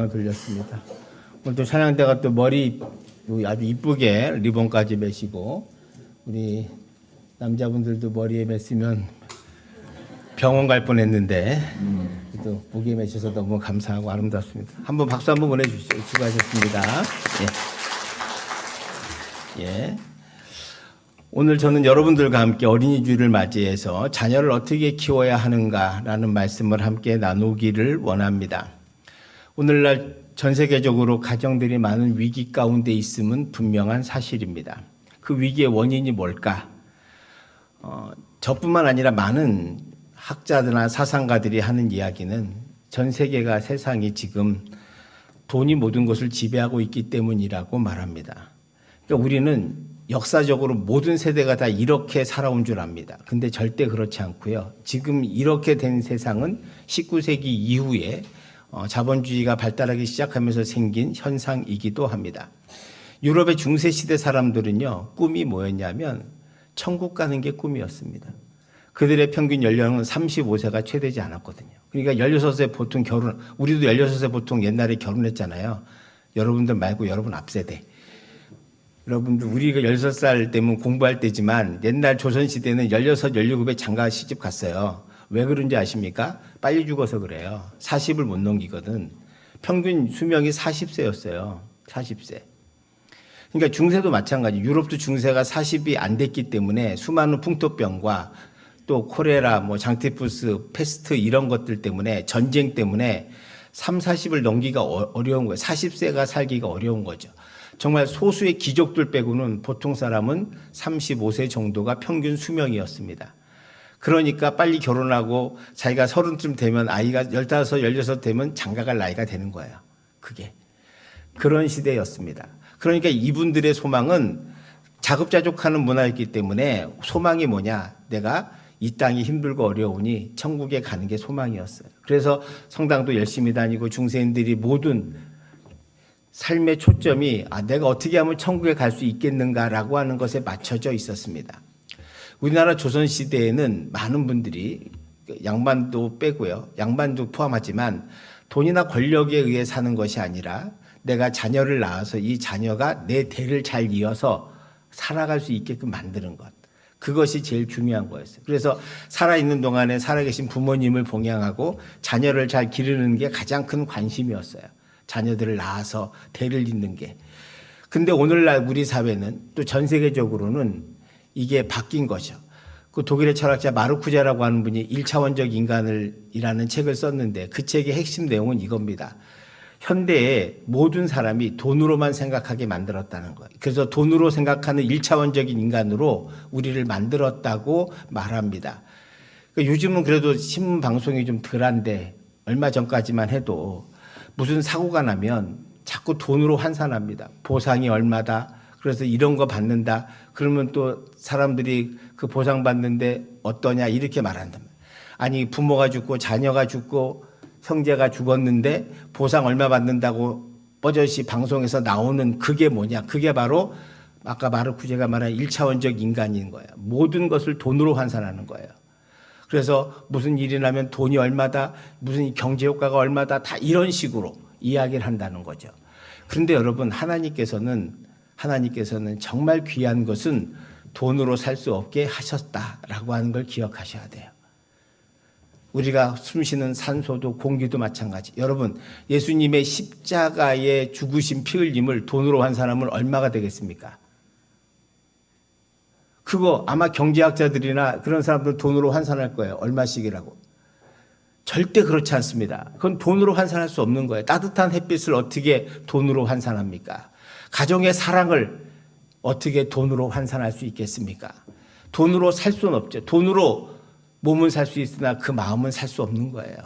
들렸습니다. 오늘 또 찬양대가 또 머리 아주 이쁘게 리본까지 매시고, 우리 남자분들도 머리에 맸으면 병원 갈 뻔했는데 또 목에 매셔서 너무 감사하고 아름답습니다. 한번 박수 한번 보내주시죠. 수고하셨습니다. 예. 오늘 저는 여러분들과 함께 어린이주일을 맞이해서 자녀를 어떻게 키워야 하는가라는 말씀을 함께 나누기를 원합니다. 오늘날 전 세계적으로 가정들이 많은 위기 가운데 있음은 분명한 사실입니다. 그 위기의 원인이 뭘까? 저뿐만 아니라 많은 학자들이나 사상가들이 하는 이야기는 전 세계가 세상이 지금 돈이 모든 것을 지배하고 있기 때문이라고 말합니다. 그러니까 우리는 역사적으로 모든 세대가 다 이렇게 살아온 줄 압니다. 근데 절대 그렇지 않고요. 지금 이렇게 된 세상은 19세기 이후에 자본주의가 발달하기 시작하면서 생긴 현상이기도 합니다. 유럽의 중세시대 사람들은요, 꿈이 뭐였냐면 천국 가는 게 꿈이었습니다. 그들의 평균 연령은 35세가 최되지 않았거든요. 그러니까 16세 보통 우리도 16세 보통 옛날에 결혼했잖아요. 여러분들 말고 여러분 앞세대. 여러분들 우리가 16살 때면 공부할 때지만 옛날 조선시대는 16, 17에 장가 시집 갔어요. 왜 그런지 아십니까? 빨리 죽어서 그래요. 40을 못 넘기거든. 평균 수명이 40세였어요. 40세. 그러니까 중세도 마찬가지. 유럽도 중세가 40이 안 됐기 때문에 수많은 풍토병과 또 콜레라, 장티푸스, 패스트 이런 것들 때문에 전쟁 때문에 40을 넘기가 어려운 거예요. 40세가 살기가 어려운 거죠. 정말 소수의 귀족들 빼고는 보통 사람은 35세 정도가 평균 수명이었습니다. 그러니까 빨리 결혼하고 자기가 30쯤 되면 아이가 15, 16 되면 장가갈 나이가 되는 거예요. 그게. 그런 시대였습니다. 그러니까 이분들의 소망은 자급자족하는 문화였기 때문에 소망이 뭐냐? 내가 이 땅이 힘들고 어려우니 천국에 가는 게 소망이었어요. 그래서 성당도 열심히 다니고 중세인들이 모든 삶의 초점이 내가 어떻게 하면 천국에 갈 수 있겠는가라고 하는 것에 맞춰져 있었습니다. 우리나라 조선시대에는 많은 분들이 양반도 빼고요. 양반도 포함하지만 돈이나 권력에 의해 사는 것이 아니라 내가 자녀를 낳아서 이 자녀가 내 대를 잘 이어서 살아갈 수 있게끔 만드는 것. 그것이 제일 중요한 거였어요. 그래서 살아있는 동안에 살아계신 부모님을 봉양하고 자녀를 잘 기르는 게 가장 큰 관심이었어요. 자녀들을 낳아서 대를 잇는 게. 근데 오늘날 우리 사회는 또 전 세계적으로는 이게 바뀐 거죠. 그 독일의 철학자 마르쿠제라고 하는 분이 1차원적 인간이라는 책을 썼는데 그 책의 핵심 내용은 이겁니다. 현대의 모든 사람이 돈으로만 생각하게 만들었다는 거예요. 그래서 돈으로 생각하는 1차원적인 인간으로 우리를 만들었다고 말합니다. 그러니까 요즘은 그래도 신문 방송이 좀 덜한데 얼마 전까지만 해도 무슨 사고가 나면 자꾸 돈으로 환산합니다. 보상이 얼마다. 그래서 이런 거 받는다. 그러면 또 사람들이 그 보상 받는데 어떠냐 이렇게 말한다. 아니 부모가 죽고 자녀가 죽고 형제가 죽었는데 보상 얼마 받는다고 뻐젓이 방송에서 나오는 그게 뭐냐. 그게 바로 아까 마르쿠제가 말한 1차원적 인간인 거예요. 모든 것을 돈으로 환산하는 거예요. 그래서 무슨 일이 나면 돈이 얼마다, 무슨 경제 효과가 얼마다 다 이런 식으로 이야기를 한다는 거죠. 그런데 여러분 하나님께서는 정말 귀한 것은 돈으로 살 수 없게 하셨다라고 하는 걸 기억하셔야 돼요. 우리가 숨쉬는 산소도 공기도 마찬가지. 여러분 예수님의 십자가에 죽으신 피 흘림을 돈으로 환산하면 얼마가 되겠습니까? 그거 아마 경제학자들이나 그런 사람들 돈으로 환산할 거예요. 얼마씩이라고. 절대 그렇지 않습니다. 그건 돈으로 환산할 수 없는 거예요. 따뜻한 햇빛을 어떻게 돈으로 환산합니까? 가정의 사랑을 어떻게 돈으로 환산할 수 있겠습니까? 돈으로 살 수는 없죠. 돈으로 몸은 살 수 있으나 그 마음은 살 수 없는 거예요.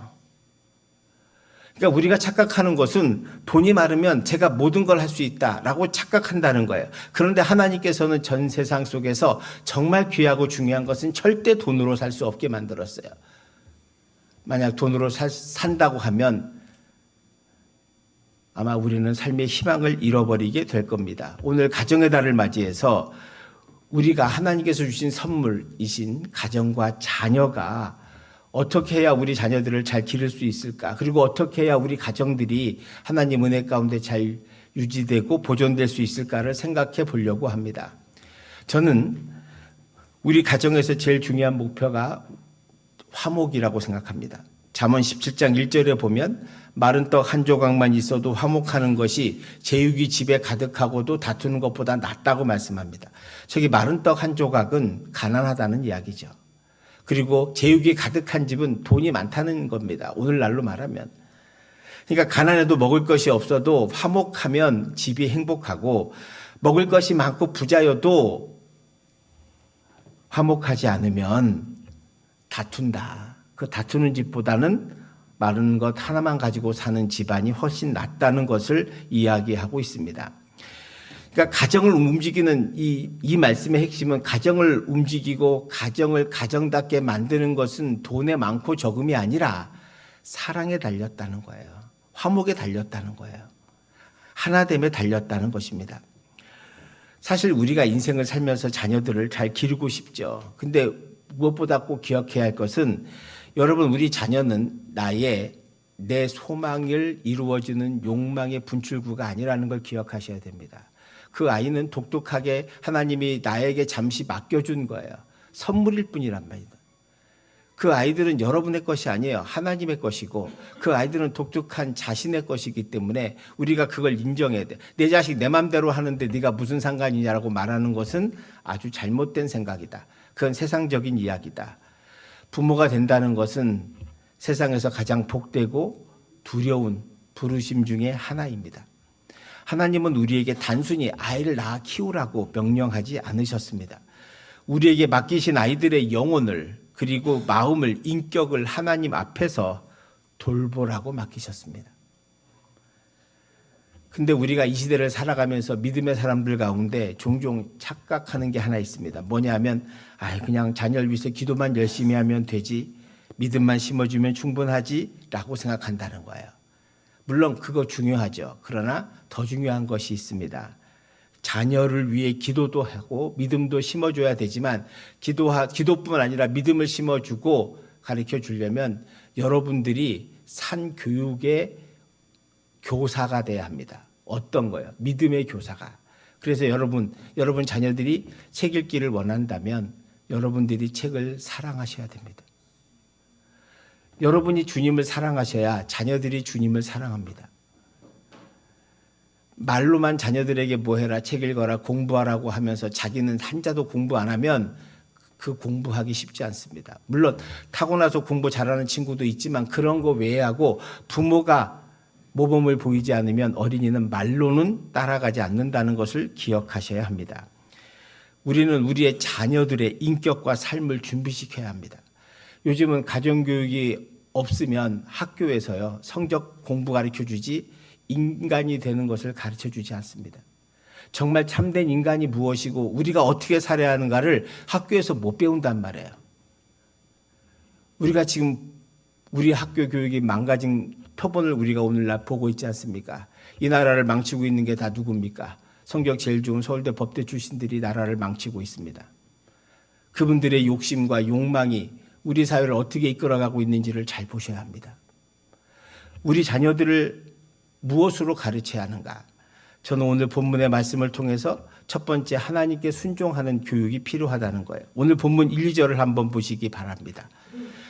그러니까 우리가 착각하는 것은 돈이 많으면 제가 모든 걸 할 수 있다라고 착각한다는 거예요. 그런데 하나님께서는 전 세상 속에서 정말 귀하고 중요한 것은 절대 돈으로 살 수 없게 만들었어요. 만약 돈으로 산다고 하면 아마 우리는 삶의 희망을 잃어버리게 될 겁니다. 오늘 가정의 달을 맞이해서 우리가 하나님께서 주신 선물이신 가정과 자녀가 어떻게 해야 우리 자녀들을 잘 기를 수 있을까? 그리고 어떻게 해야 우리 가정들이 하나님 은혜 가운데 잘 유지되고 보존될 수 있을까를 생각해 보려고 합니다. 저는 우리 가정에서 제일 중요한 목표가 화목이라고 생각합니다. 잠언 17장 1절에 보면 마른 떡 한 조각만 있어도 화목하는 것이 제육이 집에 가득하고도 다투는 것보다 낫다고 말씀합니다. 저기 마른 떡 한 조각은 가난하다는 이야기죠. 그리고 제육이 가득한 집은 돈이 많다는 겁니다. 오늘날로 말하면. 그러니까 가난해도 먹을 것이 없어도 화목하면 집이 행복하고, 먹을 것이 많고 부자여도 화목하지 않으면 다툰다. 그 다투는 집보다는 마른 것 하나만 가지고 사는 집안이 훨씬 낫다는 것을 이야기하고 있습니다. 그러니까 가정을 움직이는 이 말씀의 핵심은, 가정을 움직이고 가정을 가정답게 만드는 것은 돈에 많고 적음이 아니라 사랑에 달렸다는 거예요. 화목에 달렸다는 거예요. 하나됨에 달렸다는 것입니다. 사실 우리가 인생을 살면서 자녀들을 잘 기르고 싶죠. 근데 무엇보다 꼭 기억해야 할 것은, 여러분, 우리 자녀는 내 소망을 이루어주는 욕망의 분출구가 아니라는 걸 기억하셔야 됩니다. 그 아이는 독특하게 하나님이 나에게 잠시 맡겨준 거예요. 선물일 뿐이란 말이다. 그 아이들은 여러분의 것이 아니에요. 하나님의 것이고, 그 아이들은 독특한 자신의 것이기 때문에 우리가 그걸 인정해야 돼. 내 자식 내 맘대로 하는데 네가 무슨 상관이냐라고 말하는 것은 아주 잘못된 생각이다. 그건 세상적인 이야기다. 부모가 된다는 것은 세상에서 가장 복되고 두려운 부르심 중에 하나입니다. 하나님은 우리에게 단순히 아이를 낳아 키우라고 명령하지 않으셨습니다. 우리에게 맡기신 아이들의 영혼을, 그리고 마음을, 인격을 하나님 앞에서 돌보라고 맡기셨습니다. 근데 우리가 이 시대를 살아가면서 믿음의 사람들 가운데 종종 착각하는 게 하나 있습니다. 뭐냐면, 그냥 자녀를 위해서 기도만 열심히 하면 되지, 믿음만 심어주면 충분하지 라고 생각한다는 거예요. 물론 그거 중요하죠. 그러나 더 중요한 것이 있습니다. 자녀를 위해 기도도 하고 믿음도 심어줘야 되지만, 기도뿐만 아니라 믿음을 심어주고 가르쳐 주려면 여러분들이 산 교육의 교사가 돼야 합니다. 어떤 거예요? 믿음의 교사가. 그래서 여러분 자녀들이 책 읽기를 원한다면 여러분들이 책을 사랑하셔야 됩니다. 여러분이 주님을 사랑하셔야 자녀들이 주님을 사랑합니다. 말로만 자녀들에게 뭐 해라, 책 읽어라, 공부하라고 하면서 자기는 한자도 공부 안 하면 그 공부하기 쉽지 않습니다. 물론 타고나서 공부 잘하는 친구도 있지만 그런 거 외에하고, 부모가 모범을 보이지 않으면 어린이는 말로는 따라가지 않는다는 것을 기억하셔야 합니다. 우리는 우리의 자녀들의 인격과 삶을 준비시켜야 합니다. 요즘은 가정교육이 없으면 학교에서요, 성적 공부 가르쳐주지 인간이 되는 것을 가르쳐주지 않습니다. 정말 참된 인간이 무엇이고 우리가 어떻게 살아야 하는가를 학교에서 못 배운단 말이에요. 우리가 지금 우리 학교 교육이 망가진 표본을 우리가 오늘날 보고 있지 않습니까? 이 나라를 망치고 있는 게 다 누굽니까? 성적 제일 좋은 서울대 법대 출신들이 나라를 망치고 있습니다. 그분들의 욕심과 욕망이 우리 사회를 어떻게 이끌어가고 있는지를 잘 보셔야 합니다. 우리 자녀들을 무엇으로 가르쳐야 하는가? 저는 오늘 본문의 말씀을 통해서 첫 번째, 하나님께 순종하는 교육이 필요하다는 거예요. 오늘 본문 1, 2절을 한번 보시기 바랍니다.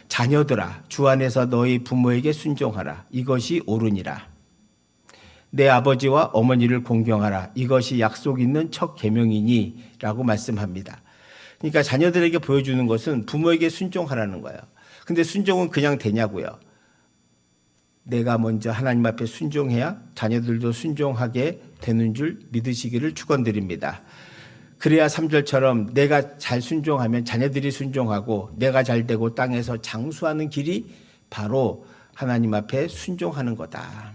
자녀들아, 주 안에서 너희 부모에게 순종하라. 이것이 옳으니라. 내 아버지와 어머니를 공경하라. 이것이 약속 있는 첫 계명이니 라고 말씀합니다. 그러니까 자녀들에게 보여주는 것은 부모에게 순종하라는 거예요. 근데 순종은 그냥 되냐고요. 내가 먼저 하나님 앞에 순종해야 자녀들도 순종하게 되는 줄 믿으시기를 축원드립니다. 그래야 3절처럼 내가 잘 순종하면 자녀들이 순종하고, 내가 잘 되고 땅에서 장수하는 길이 바로 하나님 앞에 순종하는 거다.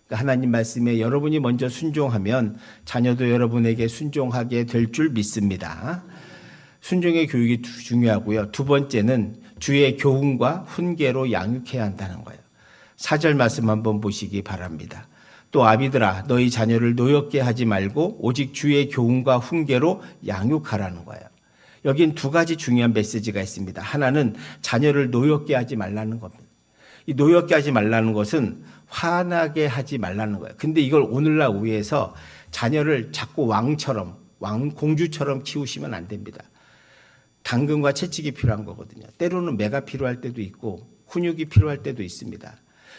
그러니까 하나님 말씀에 여러분이 먼저 순종하면 자녀도 여러분에게 순종하게 될 줄 믿습니다. 순종의 교육이 중요하고요. 두 번째는 주의 교훈과 훈계로 양육해야 한다는 거예요. 4절 말씀 한번 보시기 바랍니다. 또 아비들아, 너희 자녀를 노엽게 하지 말고 오직 주의 교훈과 훈계로 양육하라는 거예요. 여긴 두 가지 중요한 메시지가 있습니다. 하나는 자녀를 노엽게 하지 말라는 겁니다. 이 노엽게 하지 말라는 것은 화나게 하지 말라는 거예요. 근데 이걸 오늘날 오해해서 자녀를 자꾸 왕처럼, 공주처럼 키우시면 안 됩니다. 당근과 채찍이 필요한 거거든요. 때로는 매가 필요할 때도 있고 훈육이 필요할 때도 있습니다.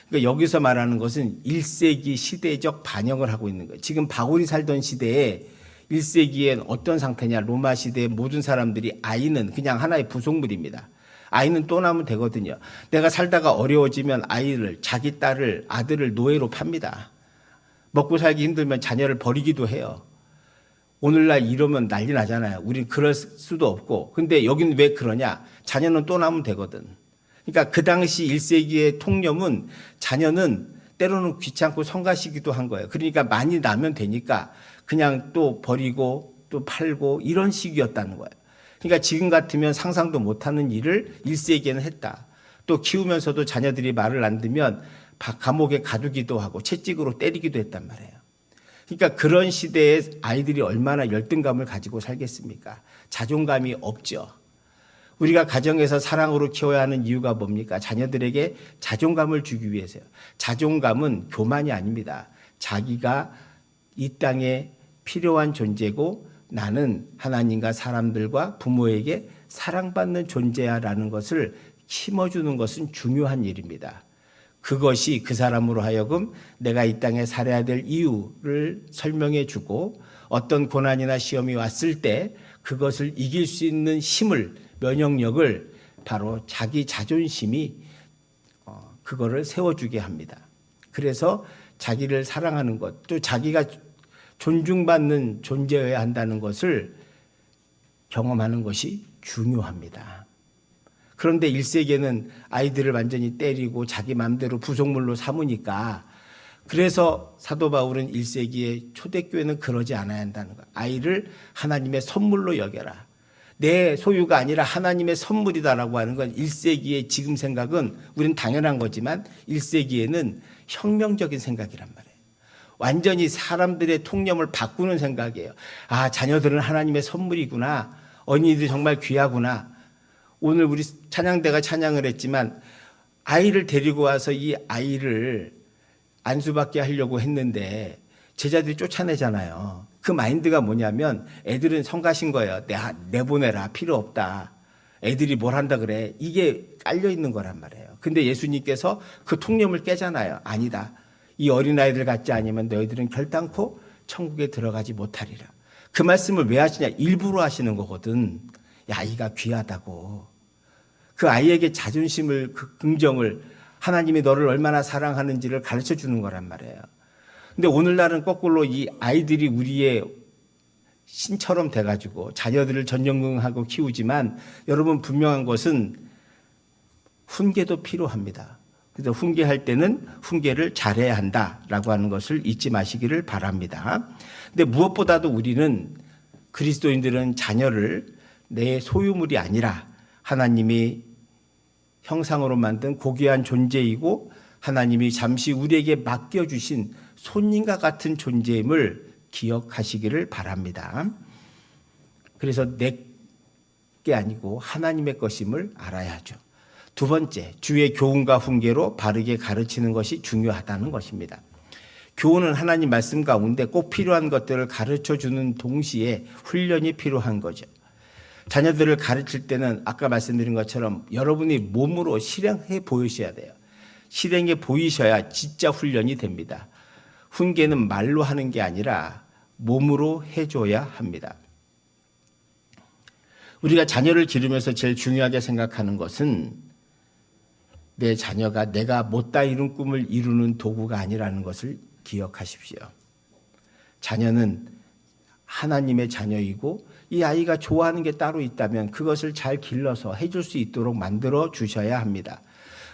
그러니까 여기서 말하는 것은 1세기 시대적 반영을 하고 있는 거예요. 지금 바울이 살던 시대에 1세기엔 어떤 상태냐. 로마 시대의 모든 사람들이 아이는 그냥 하나의 부속물입니다. 아이는 또 나면 되거든요. 내가 살다가 어려워지면 아이를, 자기 딸을, 아들을 노예로 팝니다. 먹고 살기 힘들면 자녀를 버리기도 해요. 오늘날 이러면 난리 나잖아요. 우린 그럴 수도 없고. 근데 여기는 왜 그러냐? 자녀는 또 나면 되거든. 그러니까 그 당시 1세기의 통념은 자녀는 때로는 귀찮고 성가시기도 한 거예요. 그러니까 많이 나면 되니까 그냥 또 버리고 또 팔고 이런 식이었다는 거예요. 그러니까 지금 같으면 상상도 못하는 일을 1세기에는 했다. 또 키우면서도 자녀들이 말을 안 듣면 감옥에 가두기도 하고 채찍으로 때리기도 했단 말이에요. 그러니까 그런 시대에 아이들이 얼마나 열등감을 가지고 살겠습니까? 자존감이 없죠. 우리가 가정에서 사랑으로 키워야 하는 이유가 뭡니까? 자녀들에게 자존감을 주기 위해서요. 자존감은 교만이 아닙니다. 자기가 이 땅에 필요한 존재고 나는 하나님과 사람들과 부모에게 사랑받는 존재야라는 것을 심어주는 것은 중요한 일입니다. 그것이 그 사람으로 하여금 내가 이 땅에 살아야 될 이유를 설명해 주고 어떤 고난이나 시험이 왔을 때 그것을 이길 수 있는 힘을, 면역력을 바로 자기 자존심이 그거를 세워주게 합니다. 그래서 자기를 사랑하는 것, 또 자기가 존중받는 존재여야 한다는 것을 경험하는 것이 중요합니다. 그런데 1세기에는 아이들을 완전히 때리고 자기 마음대로 부속물로 삼으니까 그래서 사도 바울은 1세기에 초대교회는 그러지 않아야 한다는 거예요. 아이를 하나님의 선물로 여겨라. 내 소유가 아니라 하나님의 선물이다라고 하는 건 1세기의 지금 생각은 우리는 당연한 거지만 1세기에는 혁명적인 생각이란 말이에요. 완전히 사람들의 통념을 바꾸는 생각이에요. 아, 자녀들은 하나님의 선물이구나. 어린이들이 정말 귀하구나. 오늘 우리 찬양대가 찬양을 했지만 아이를 데리고 와서 이 아이를 안수받게 하려고 했는데 제자들이 쫓아내잖아요. 그 마인드가 뭐냐면 애들은 성가신 거예요. 내보내라. 필요 없다. 애들이 뭘 한다 그래. 이게 깔려 있는 거란 말이에요. 근데 예수님께서 그 통념을 깨잖아요. 아니다. 이 어린아이들 같지 않으면 너희들은 결단코 천국에 들어가지 못하리라. 그 말씀을 왜 하시냐? 일부러 하시는 거거든. 야, 아이가 귀하다고. 그 아이에게 자존심을, 그 긍정을 하나님이 너를 얼마나 사랑하는지를 가르쳐 주는 거란 말이에요. 근데 오늘날은 거꾸로 이 아이들이 우리의 신처럼 돼가지고 자녀들을 전전긍긍하고 키우지만 여러분 분명한 것은 훈계도 필요합니다. 그래서 훈계할 때는 훈계를 잘해야 한다라고 하는 것을 잊지 마시기를 바랍니다. 근데 무엇보다도 우리는 그리스도인들은 자녀를 내 소유물이 아니라 하나님이 형상으로 만든 고귀한 존재이고 하나님이 잠시 우리에게 맡겨주신 손님과 같은 존재임을 기억하시기를 바랍니다. 그래서 내 게 아니고 하나님의 것임을 알아야 하죠. 두 번째, 주의 교훈과 훈계로 바르게 가르치는 것이 중요하다는 것입니다. 교훈은 하나님 말씀 가운데 꼭 필요한 것들을 가르쳐주는 동시에 훈련이 필요한 거죠. 자녀들을 가르칠 때는 아까 말씀드린 것처럼 여러분이 몸으로 실행해 보이셔야 돼요. 실행해 보이셔야 진짜 훈련이 됩니다. 훈계는 말로 하는 게 아니라 몸으로 해줘야 합니다. 우리가 자녀를 기르면서 제일 중요하게 생각하는 것은 내 자녀가 내가 못다 이룬 꿈을 이루는 도구가 아니라는 것을 기억하십시오. 자녀는 하나님의 자녀이고 이 아이가 좋아하는 게 따로 있다면 그것을 잘 길러서 해줄 수 있도록 만들어 주셔야 합니다.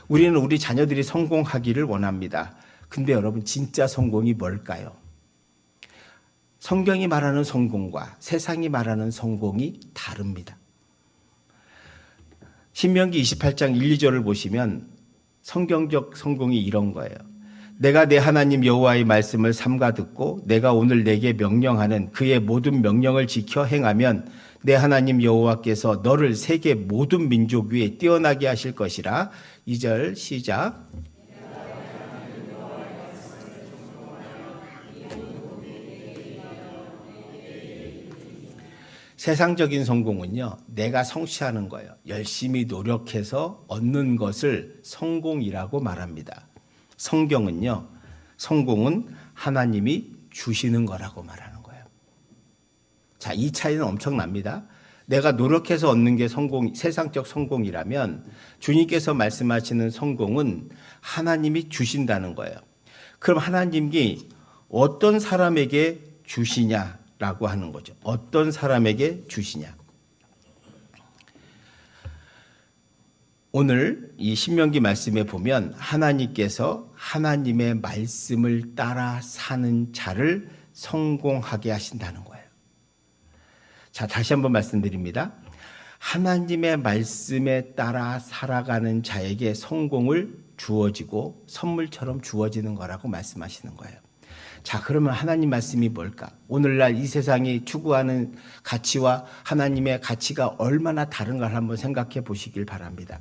우리는 우리 자녀들이 성공하기를 원합니다. 근데 여러분 진짜 성공이 뭘까요? 성경이 말하는 성공과 세상이 말하는 성공이 다릅니다. 신명기 28장 1, 2절을 보시면 성경적 성공이 이런 거예요. 내가 내 하나님 여호와의 말씀을 삼가 듣고 내가 오늘 내게 명령하는 그의 모든 명령을 지켜 행하면 내 하나님 여호와께서 너를 세계 모든 민족 위에 뛰어나게 하실 것이라. 2절 시작. 세상적인 성공은요, 내가 성취하는 거예요. 열심히 노력해서 얻는 것을 성공이라고 말합니다. 성경은요, 성공은 하나님이 주시는 거라고 말하는 거예요. 자, 이 차이는 엄청납니다. 내가 노력해서 얻는 게 성공, 세상적 성공이라면 주님께서 말씀하시는 성공은 하나님이 주신다는 거예요. 그럼 하나님이 어떤 사람에게 주시냐라고 하는 거죠. 어떤 사람에게 주시냐. 오늘 이 신명기 말씀에 보면 하나님께서 하나님의 말씀을 따라 사는 자를 성공하게 하신다는 거예요. 자, 다시 한번 말씀드립니다. 하나님의 말씀에 따라 살아가는 자에게 성공을 주어지고 선물처럼 주어지는 거라고 말씀하시는 거예요. 자, 그러면 하나님 말씀이 뭘까? 오늘날 이 세상이 추구하는 가치와 하나님의 가치가 얼마나 다른가를 한번 생각해 보시길 바랍니다.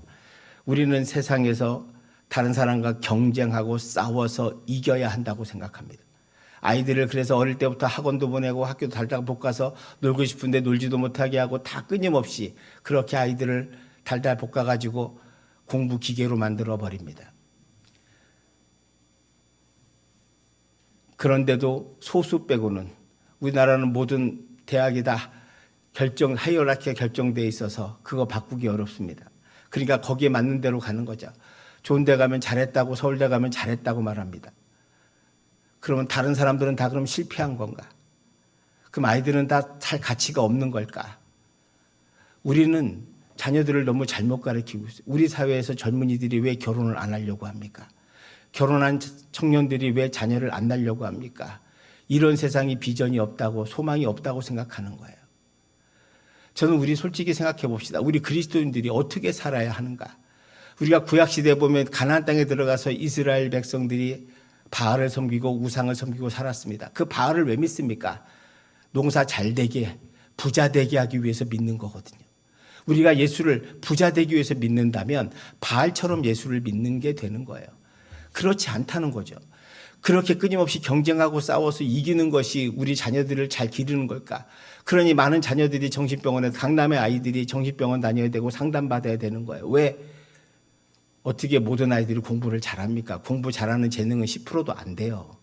우리는 세상에서 다른 사람과 경쟁하고 싸워서 이겨야 한다고 생각합니다. 아이들을 그래서 어릴 때부터 학원도 보내고 학교도 달달 볶아서 놀고 싶은데 놀지도 못하게 하고 다 끊임없이 그렇게 아이들을 달달 볶아가지고 공부 기계로 만들어 버립니다. 그런데도 소수 빼고는 우리나라는 모든 대학이 다 하이어라키가 결정되어 있어서 그거 바꾸기 어렵습니다. 그러니까 거기에 맞는 대로 가는 거죠. 좋은 데 가면 잘했다고, 서울대 가면 잘했다고 말합니다. 그러면 다른 사람들은 다 그럼 실패한 건가? 그럼 아이들은 다 살 가치가 없는 걸까? 우리는 자녀들을 너무 잘못 가르치고 있어요. 우리 사회에서 젊은이들이 왜 결혼을 안 하려고 합니까? 결혼한 청년들이 왜 자녀를 안 낳으려고 합니까? 이런 세상이 비전이 없다고, 소망이 없다고 생각하는 거예요. 저는 우리 솔직히 생각해 봅시다. 우리 그리스도인들이 어떻게 살아야 하는가? 우리가 구약시대에 보면 가나안 땅에 들어가서 이스라엘 백성들이 바알을 섬기고 우상을 섬기고 살았습니다. 그 바알을 왜 믿습니까? 농사 잘 되게, 부자 되게 하기 위해서 믿는 거거든요. 우리가 예수를 부자 되기 위해서 믿는다면 바알처럼 예수를 믿는 게 되는 거예요. 그렇지 않다는 거죠. 그렇게 끊임없이 경쟁하고 싸워서 이기는 것이 우리 자녀들을 잘 기르는 걸까? 그러니 많은 자녀들이 정신병원에, 강남의 아이들이 정신병원 다녀야 되고 상담받아야 되는 거예요. 왜? 어떻게 모든 아이들이 공부를 잘합니까? 공부 잘하는 재능은 10%도 안 돼요.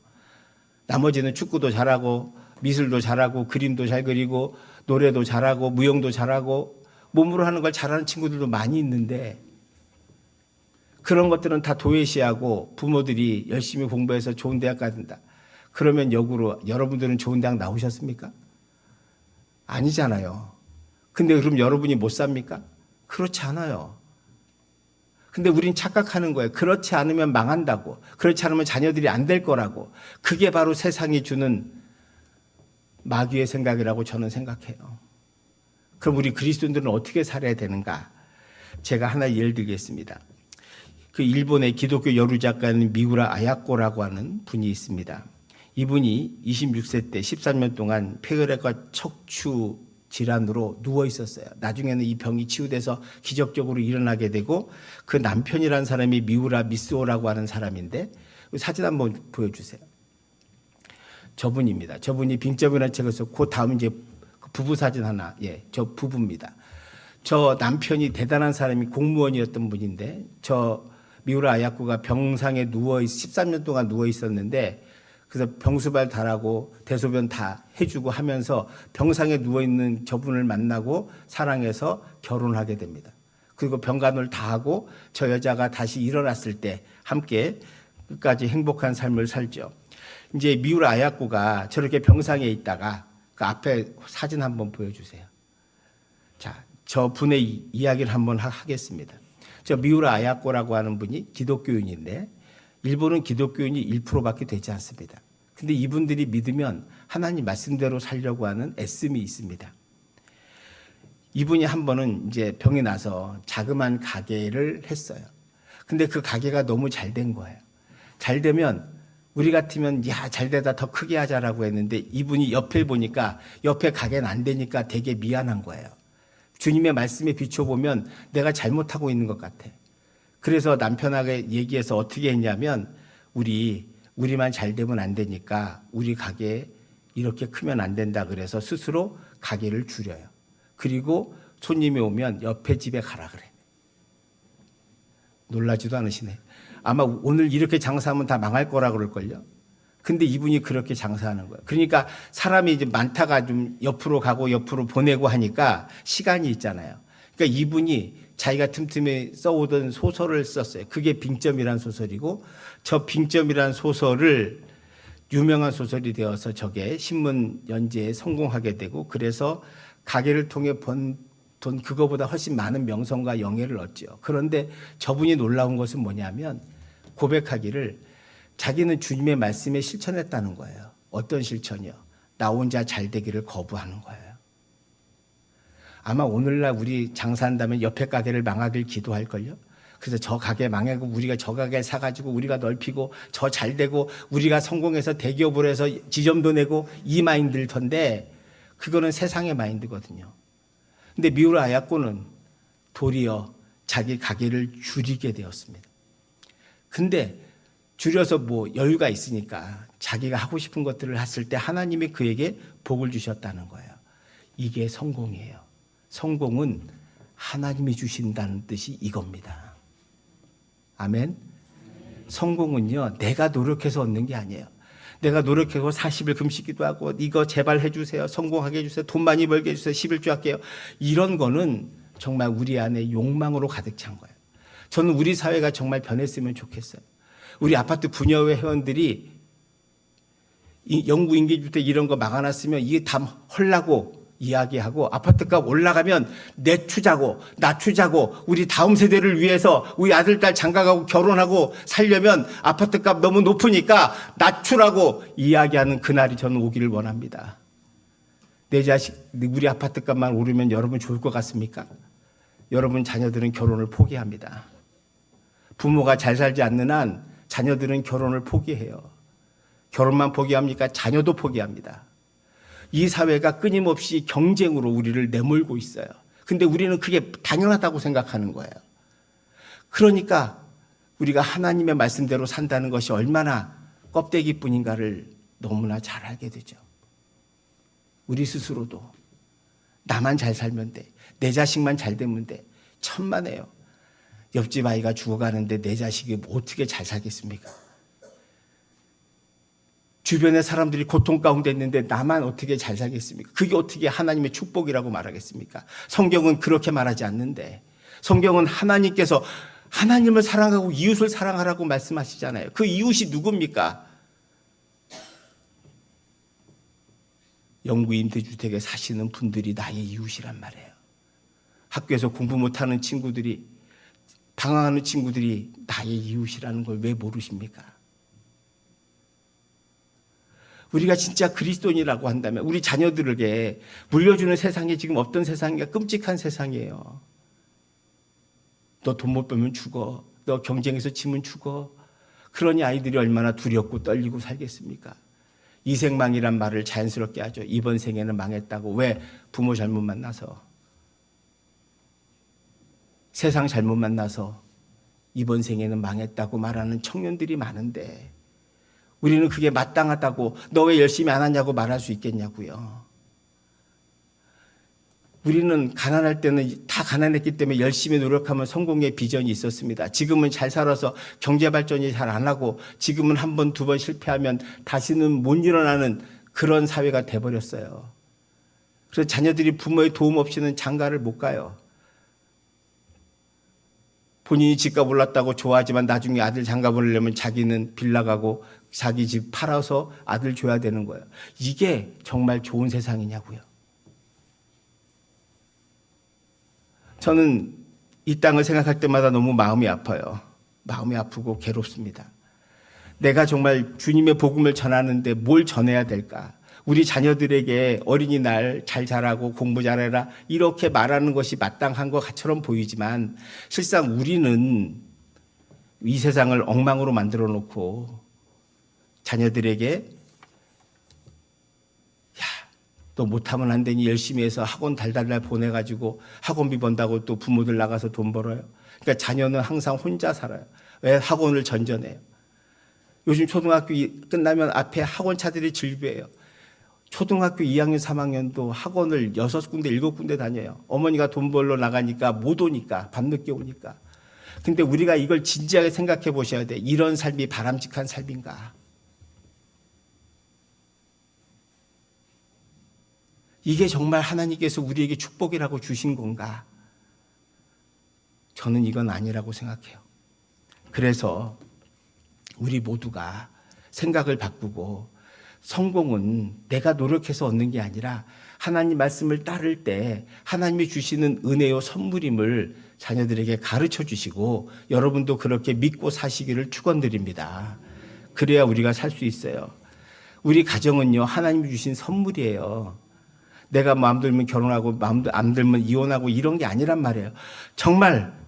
나머지는 축구도 잘하고 미술도 잘하고 그림도 잘 그리고 노래도 잘하고 무용도 잘하고 몸으로 하는 걸 잘하는 친구들도 많이 있는데 그런 것들은 다 도외시하고 부모들이 열심히 공부해서 좋은 대학 가든다. 그러면 역으로 여러분들은 좋은 대학 나오셨습니까? 아니잖아요. 근데 그럼 여러분이 못 삽니까? 그렇지 않아요. 근데 우린 착각하는 거예요. 그렇지 않으면 망한다고. 그렇지 않으면 자녀들이 안 될 거라고. 그게 바로 세상이 주는 마귀의 생각이라고 저는 생각해요. 그럼 우리 그리스도인들은 어떻게 살아야 되는가? 제가 하나 예를 들겠습니다. 그 일본의 기독교 여류 작가는 미우라 아야코라고 하는 분이 있습니다. 이분이 26세 때 13년 동안 폐혈액과 척추 질환으로 누워 있었어요. 나중에는 이 병이 치유돼서 기적적으로 일어나게 되고 그 남편이라는 사람이 미우라 미스오라고 하는 사람인데 사진 한번 보여주세요. 저분입니다. 저분이 빙점이라는 책을 써서 그 다음 이제 부부 사진 하나, 저 부부입니다. 저 남편이 대단한 사람이 공무원이었던 분인데 저 미우라 아야코가 병상에 13년 동안 누워 있었는데 그래서 병수발 달하고 대소변 다 해주고 하면서 병상에 누워있는 저분을 만나고 사랑해서 결혼하게 됩니다. 그리고 병간호를 다 하고 저 여자가 다시 일어났을 때 함께 끝까지 행복한 삶을 살죠. 이제 미우라 아야코가 저렇게 병상에 있다가 그 앞에 사진 한번 보여주세요. 자, 저 분의 이야기를 한번 하겠습니다. 저 미우라 아야코라고 하는 분이 기독교인인데 일본은 기독교인이 1%밖에 되지 않습니다. 근데 이분들이 믿으면 하나님 말씀대로 살려고 하는 애씀이 있습니다. 이분이 한 번은 이제 병이 나서 자그마한 가게를 했어요. 근데 그 가게가 너무 잘 된 거예요. 잘 되면 우리 같으면 야, 잘 되다 더 크게 하자라고 했는데 이분이 옆에 보니까 옆에 가게는 안 되니까 되게 미안한 거예요. 주님의 말씀에 비춰보면 내가 잘못하고 있는 것 같아. 그래서 남편에게 얘기해서 어떻게 했냐면 우리만 잘 되면 안 되니까 우리 가게 이렇게 크면 안 된다 그래서 스스로 가게를 줄여요. 그리고 손님이 오면 옆에 집에 가라 그래. 놀라지도 않으시네. 아마 오늘 이렇게 장사하면 다 망할 거라 그럴걸요. 근데 이분이 그렇게 장사하는 거예요. 그러니까 사람이 이제 많다가 좀 옆으로 가고 옆으로 보내고 하니까 시간이 있잖아요. 그러니까 이분이 자기가 틈틈이 써오던 소설을 썼어요. 그게 빙점이란 소설이고 저 빙점이란 소설을 유명한 소설이 되어서 저게 신문 연재에 성공하게 되고 그래서 가게를 통해 번 돈 그거보다 훨씬 많은 명성과 영예를 얻죠. 그런데 저분이 놀라운 것은 뭐냐면 고백하기를 자기는 주님의 말씀에 실천했다는 거예요. 어떤 실천이요? 나 혼자 잘 되기를 거부하는 거예요. 아마 오늘날 우리 장사한다면 옆에 가게를 망하길 기도할걸요. 그래서 저 가게 망하고 우리가 저 가게 사가지고 우리가 넓히고 저 잘 되고 우리가 성공해서 대기업으로 해서 지점도 내고 이 마인드일 텐데 그거는 세상의 마인드거든요. 근데 미우라 아야코는 도리어 자기 가게를 줄이게 되었습니다. 근데 줄여서 뭐 여유가 있으니까 자기가 하고 싶은 것들을 했을 때 하나님이 그에게 복을 주셨다는 거예요. 이게 성공이에요. 성공은 하나님이 주신다는 뜻이 이겁니다. 아멘. 성공은요, 내가 노력해서 얻는 게 아니에요. 내가 노력해서 40일 금식기도 하고 이거 제발 해주세요. 성공하게 해주세요. 돈 많이 벌게 해주세요. 11조 할게요. 이런 거는 정말 우리 안에 욕망으로 가득 찬 거예요. 저는 우리 사회가 정말 변했으면 좋겠어요. 우리 아파트 분여회 회원들이 영구 임기주택 이런 거 막아놨으면 이게 다 헐라고 이야기하고 아파트값 올라가면 내추자고 낮추자고 우리 다음 세대를 위해서 우리 아들 딸 장가가고 결혼하고 살려면 아파트값 너무 높으니까 낮추라고 이야기하는 그날이 저는 오기를 원합니다. 내 자식 우리 아파트값만 오르면 여러분 좋을 것 같습니까? 여러분 자녀들은 결혼을 포기합니다. 부모가 잘 살지 않는 한 자녀들은 결혼을 포기해요. 결혼만 포기합니까? 자녀도 포기합니다. 이 사회가 끊임없이 경쟁으로 우리를 내몰고 있어요. 근데 우리는 그게 당연하다고 생각하는 거예요. 그러니까 우리가 하나님의 말씀대로 산다는 것이 얼마나 껍데기뿐인가를 너무나 잘 알게 되죠. 우리 스스로도 나만 잘 살면 돼. 내 자식만 잘 되면 돼. 천만에요. 옆집 아이가 죽어가는데 내 자식이 어떻게 잘 살겠습니까? 주변의 사람들이 고통 가운데 있는데 나만 어떻게 잘 살겠습니까? 그게 어떻게 하나님의 축복이라고 말하겠습니까? 성경은 그렇게 말하지 않는데 성경은 하나님께서 하나님을 사랑하고 이웃을 사랑하라고 말씀하시잖아요. 그 이웃이 누굽니까? 영구 임대주택에 사시는 분들이 나의 이웃이란 말이에요. 학교에서 공부 못하는 친구들이 방황하는 친구들이 나의 이웃이라는 걸 왜 모르십니까? 우리가 진짜 그리스도인이라고 한다면 우리 자녀들에게 물려주는 세상이 지금 어떤 세상인가 끔찍한 세상이에요. 너 돈 못 벌면 죽어. 너 경쟁에서 지면 죽어. 그러니 아이들이 얼마나 두렵고 떨리고 살겠습니까? 이생망이란 말을 자연스럽게 하죠. 이번 생에는 망했다고. 왜? 부모 잘못 만나서. 세상 잘못 만나서 이번 생에는 망했다고 말하는 청년들이 많은데 우리는 그게 마땅하다고 너 왜 열심히 안 하냐고 말할 수 있겠냐고요. 우리는 가난할 때는 다 가난했기 때문에 열심히 노력하면 성공의 비전이 있었습니다. 지금은 잘 살아서 경제 발전이 잘 안 하고 지금은 한 번, 두 번 실패하면 다시는 못 일어나는 그런 사회가 돼버렸어요. 그래서 자녀들이 부모의 도움 없이는 장가를 못 가요. 본인이 집값 올랐다고 좋아하지만 나중에 아들 장가 보내려면 자기는 빌라 가고 자기 집 팔아서 아들 줘야 되는 거예요. 이게 정말 좋은 세상이냐고요. 저는 이 땅을 생각할 때마다 너무 마음이 아파요. 마음이 아프고 괴롭습니다. 내가 정말 주님의 복음을 전하는데 뭘 전해야 될까? 우리 자녀들에게 어린이날 잘 자라고 공부 잘해라 이렇게 말하는 것이 마땅한 것처럼 보이지만 실상 우리는 이 세상을 엉망으로 만들어 놓고 자녀들에게 또 못하면 안 되니 열심히 해서 학원 달달달 보내가지고 학원비 번다고 또 부모들 나가서 돈 벌어요. 그러니까 자녀는 항상 혼자 살아요. 왜? 학원을 전전해요. 요즘 초등학교 끝나면 앞에 학원차들이 즐비해요. 초등학교 2학년, 3학년도 학원을 6군데, 7군데 다녀요. 어머니가 돈 벌러 나가니까 못 오니까, 밤늦게 오니까. 근데 우리가 이걸 진지하게 생각해 보셔야 돼. 이런 삶이 바람직한 삶인가? 이게 정말 하나님께서 우리에게 축복이라고 주신 건가? 저는 이건 아니라고 생각해요. 그래서 우리 모두가 생각을 바꾸고 성공은 내가 노력해서 얻는 게 아니라 하나님 말씀을 따를 때 하나님이 주시는 은혜요 선물임을 자녀들에게 가르쳐 주시고 여러분도 그렇게 믿고 사시기를 축원드립니다. 그래야 우리가 살 수 있어요. 우리 가정은요 하나님이 주신 선물이에요. 내가 마음 들면 결혼하고 마음 안 들면 이혼하고 이런 게 아니란 말이에요. 정말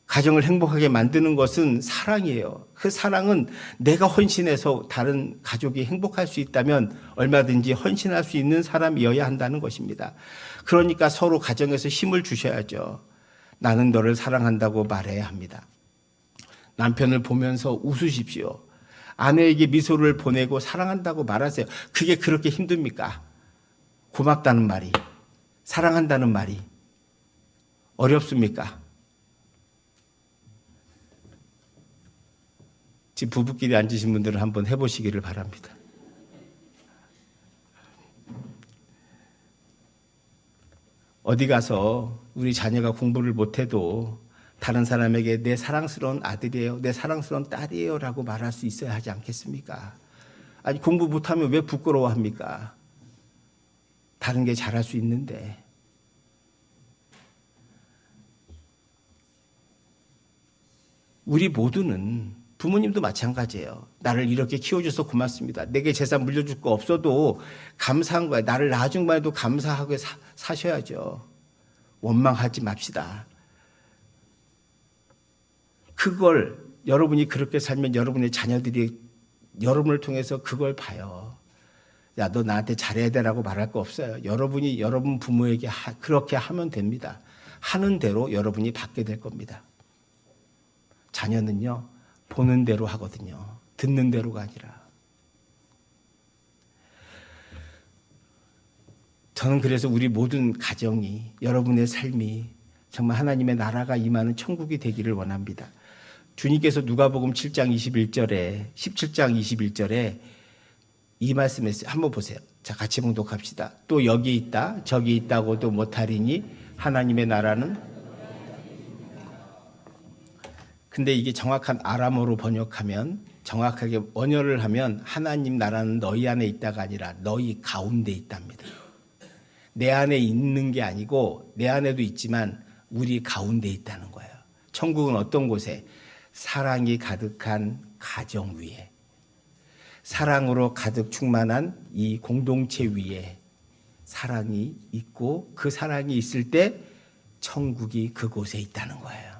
가정을 행복하게 만드는 것은 사랑이에요. 그 사랑은 내가 헌신해서 다른 가족이 행복할 수 있다면 얼마든지 헌신할 수 있는 사람이어야 한다는 것입니다. 그러니까 서로 가정에서 힘을 주셔야죠. 나는 너를 사랑한다고 말해야 합니다. 남편을 보면서 웃으십시오. 아내에게 미소를 보내고 사랑한다고 말하세요. 그게 그렇게 힘듭니까? 고맙다는 말이, 사랑한다는 말이 어렵습니까? 지금 부부끼리 앉으신 분들은 한번 해보시기를 바랍니다. 어디 가서 우리 자녀가 공부를 못해도 다른 사람에게 내 사랑스러운 아들이에요, 내 사랑스러운 딸이에요 라고 말할 수 있어야 하지 않겠습니까? 아니 공부 못하면 왜 부끄러워합니까? 다른 게 잘할 수 있는데. 우리 모두는 부모님도 마찬가지예요. 나를 이렇게 키워줘서 고맙습니다. 내게 재산 물려줄 거 없어도 감사한 거야. 나를 낳아준 것에도 감사하게 사셔야죠. 원망하지 맙시다. 그걸 여러분이 그렇게 살면 여러분의 자녀들이 여러분을 통해서 그걸 봐요. 야, 너 나한테 잘해야 되라고 말할 거 없어요. 여러분이 여러분 부모에게 그렇게 하면 됩니다. 하는 대로 여러분이 받게 될 겁니다. 자녀는요, 보는 대로 하거든요. 듣는 대로가 아니라. 저는 그래서 우리 모든 가정이, 여러분의 삶이 정말 하나님의 나라가 임하는 천국이 되기를 원합니다. 주님께서 누가복음 7장 21절에 17장 21절에 이 말씀을 한번 보세요. 자, 같이 봉독합시다. 또 여기 있다, 저기 있다고도 못하리니 하나님의 나라는. 근데 이게 정확한 아람어로 번역하면, 정확하게 원어를 하면 하나님 나라는 너희 안에 있다가 아니라 너희 가운데 있답니다. 내 안에 있는 게 아니고 내 안에도 있지만 우리 가운데 있다는 거예요. 천국은 어떤 곳에? 사랑이 가득한 가정 위에, 사랑으로 가득 충만한 이 공동체 위에 사랑이 있고 그 사랑이 있을 때 천국이 그곳에 있다는 거예요.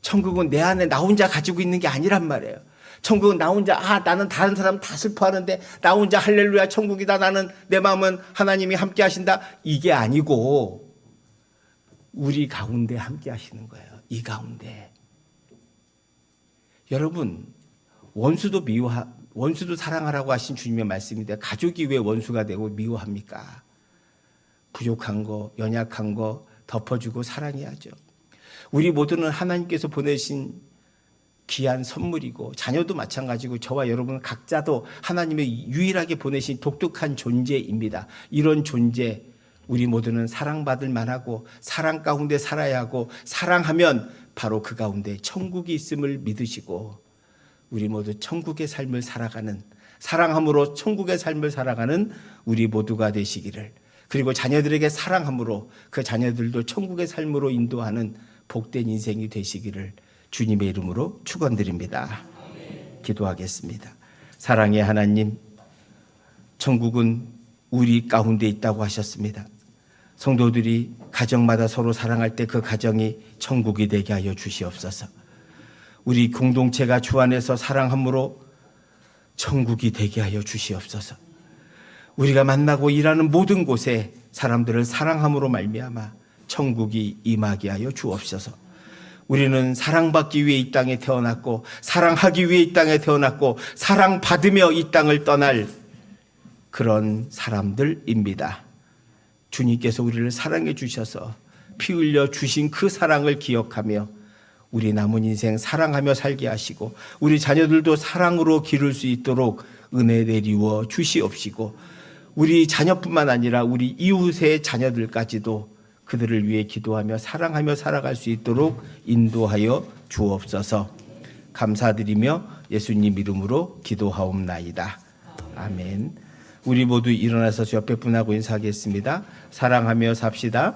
천국은 내 안에 나 혼자 가지고 있는 게 아니란 말이에요. 천국은 나 혼자, 나는 다른 사람 다 슬퍼하는데 나 혼자 할렐루야 천국이다, 나는 내 마음은 하나님이 함께 하신다, 이게 아니고 우리 가운데 함께 하시는 거예요. 이 가운데. 여러분, 원수도 사랑하라고 하신 주님의 말씀인데 가족이 왜 원수가 되고 미워합니까? 부족한 거, 연약한 거 덮어주고 사랑해야죠. 우리 모두는 하나님께서 보내신 귀한 선물이고 자녀도 마찬가지고 저와 여러분 각자도 하나님의 유일하게 보내신 독특한 존재입니다. 이런 존재, 우리 모두는 사랑받을 만하고 사랑 가운데 살아야 하고, 사랑하면 바로 그 가운데 천국이 있음을 믿으시고 우리 모두 천국의 삶을 살아가는, 사랑함으로 천국의 삶을 살아가는 우리 모두가 되시기를, 그리고 자녀들에게 사랑함으로 그 자녀들도 천국의 삶으로 인도하는 복된 인생이 되시기를 주님의 이름으로 축원드립니다. 기도하겠습니다. 사랑의 하나님, 천국은 우리 가운데 있다고 하셨습니다. 성도들이 가정마다 서로 사랑할 때 그 가정이 천국이 되게 하여 주시옵소서. 우리 공동체가 주 안에서 사랑함으로 천국이 되게 하여 주시옵소서. 우리가 만나고 일하는 모든 곳에 사람들을 사랑함으로 말미암아 천국이 임하게 하여 주옵소서. 우리는 사랑받기 위해 이 땅에 태어났고 사랑하기 위해 이 땅에 태어났고 사랑받으며 이 땅을 떠날 그런 사람들입니다. 주님께서 우리를 사랑해 주셔서 피 흘려 주신 그 사랑을 기억하며 우리 남은 인생 사랑하며 살게 하시고 우리 자녀들도 사랑으로 기를 수 있도록 은혜 내리워 주시옵시고 우리 자녀뿐만 아니라 우리 이웃의 자녀들까지도 그들을 위해 기도하며 사랑하며 살아갈 수 있도록 인도하여 주옵소서. 감사드리며 예수님 이름으로 기도하옵나이다. 아멘. 우리 모두 일어나서 주 옆에 분하고 인사하겠습니다. 사랑하며 삽시다.